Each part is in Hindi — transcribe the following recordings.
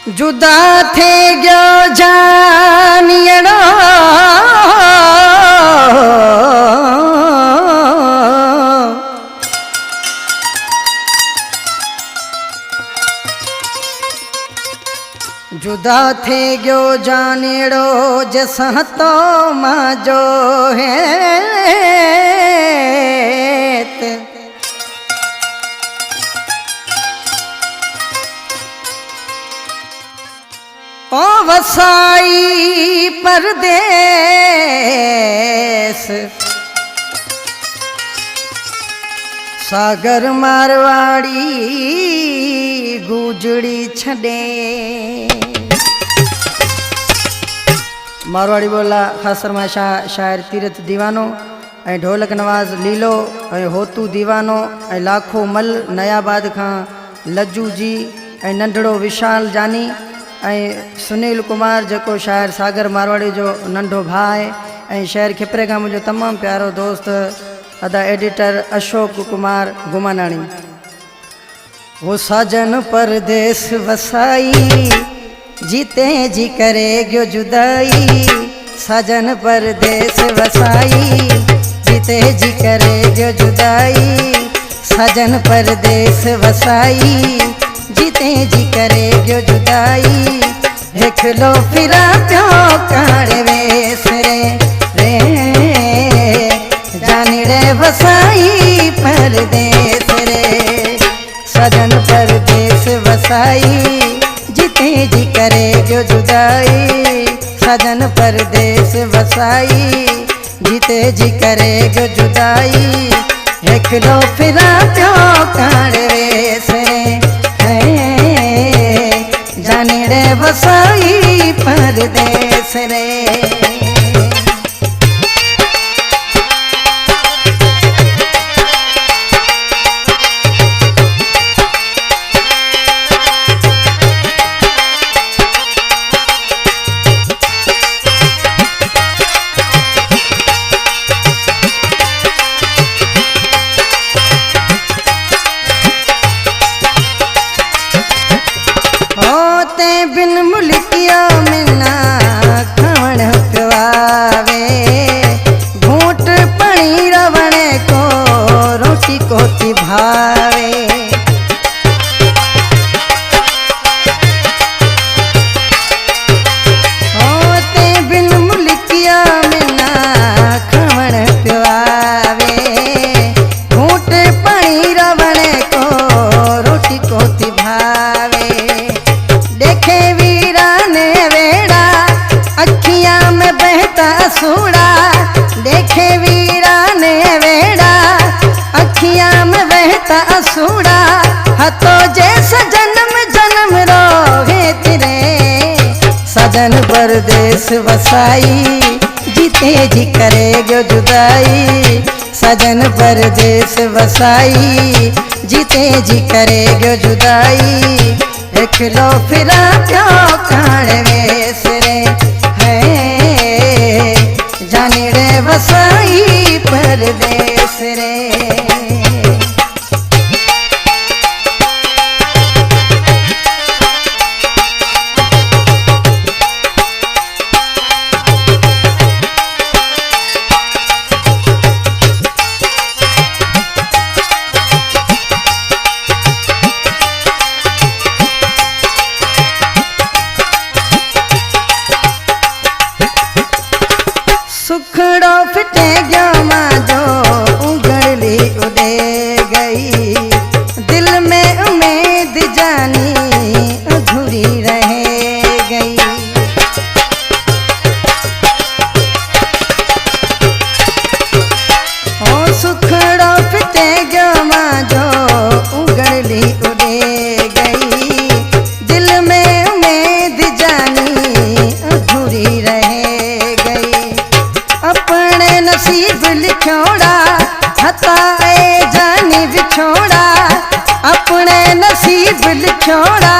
जुदा थे गयो जानियड़ो जुदा थे गयो जानियड़ो जैसा तो माजो है ओ वसाई परदेस सागर मारवाड़ी गुजड़ी छड़े। मारवाड़ी बोला खासर में शायर तीरथ दीवानो ऐं ढोलक नवाज लीलो ऐं होतू दीवानो ऐं लाखो मल नयाबाद खां लज्जू जी ऐं नंढड़ो विशाल जानी ऐं सुनील कुमार जो शायर सागर मारवाड़ी जो नंढो भाई ऐं शहर खिपरे का मुझे तमाम प्यारो दोस्त अदा एडिटर अशोक कुमार गुमानाणी। वो साजन परदेस वसाई जीते जी करे गयो जुदाई। साजन परदेस वसाई जीते जी करे गयो जुदाई। साजन परदेस वसाई जीते जी करे गयो जुदाई। देख लो फिरा प्यो काड़े वेस रे जानी रे वसाई परदेस रे। सजन परदेस वसाई जीते जी करे गयो जुदाई। सजन परदेस वसाई जीते जी करे गयो जुदाई। देख लो फिरा प्यो काड़े वेस जानी रे वसाई परदेस रे। बिन मुल्किया मिना खावण पिवावे घूट पणी रवण को रोटी कोती भावे। होते बिन मुल्किया मिना खावण पिवावे घूट पणी रवण को रोटी कोती भावे। देखे वीरा ने वेड़ा अखियां में बहता सूड़ा। देखे वीरा ने वेड़ा अखियां में बहता सूड़ा। हतो जैसा जन्म जन्म रोगे तेरे। सजन परदेस वसाई जीते जी करे गयो जुदाई। सजन परदेस वसाई जीते जी करे गयो जुदाई। देख लो फिरा प्यो काड़े वेस रे जानी रे वसाई परदेस रे। सुखड़ो फिटे गयो माजो उगड़ली उड़े गई। दिल में उम्मीद जानी अधूरी रह गई। ओ सुखड़ो फिटे गयो माजो उगड़ली उड़े गई। दिल में उम्मीद जानी अधूरी रह अपने नसीब लिखोड़ा हता ए जानी बिछोड़ा। अपने नसीब लिखोड़ा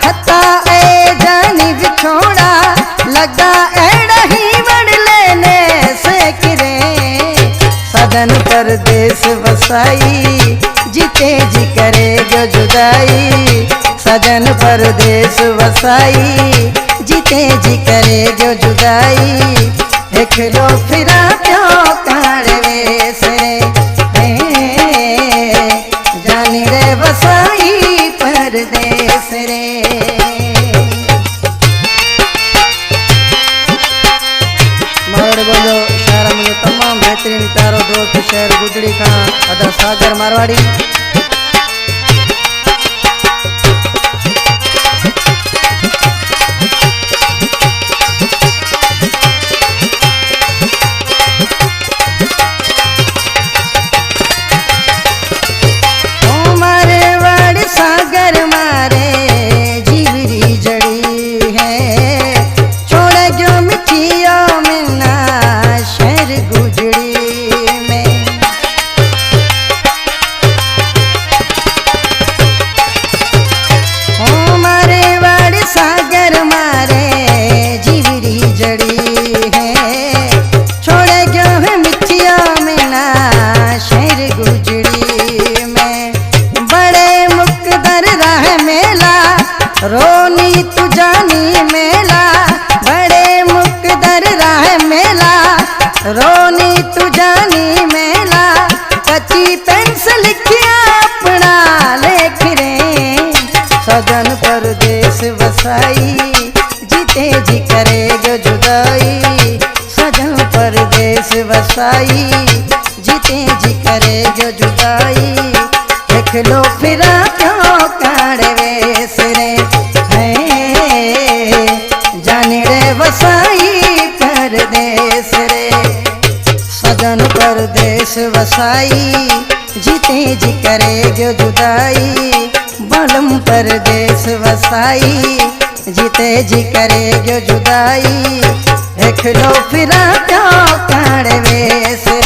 हता ए जानी बिछोड़ा। लगा एड़ा ही बड़ लेने से किरे। सजन परदेस वसाई जीते जी करे गयो जुदाई। सजन परदेस वसाई जीते जी करे जो जुदाई एकलो फिरा क्यों काढ़वे से जानी रे वसाई परदेस रे। बोलो शायरा मुझे तमाम बेहतरीन प्यारो दोस्त शहर गुजड़ी का अदा सागर मारवाड़ी। रोनी तू जानी मेला बड़े मुकदर राह मेला रोनी तू जानी मेला कच्ची पेंसिल लिखिया अपना लेख रे सजन परदेस वसाई जीते जी करे जो जुदाई सजन परदेस वसाई जीते जी करे जो जुदाई एकलो फिरा क्यों काढ़वे से जाने रे वसाई परदेस रे सजन परदेस वसाई जीते जी करे जो जुदाई बलम परदेस वसाई जीते जी करे जो जुदाई एकलो फिरा क्यों काढ़वे से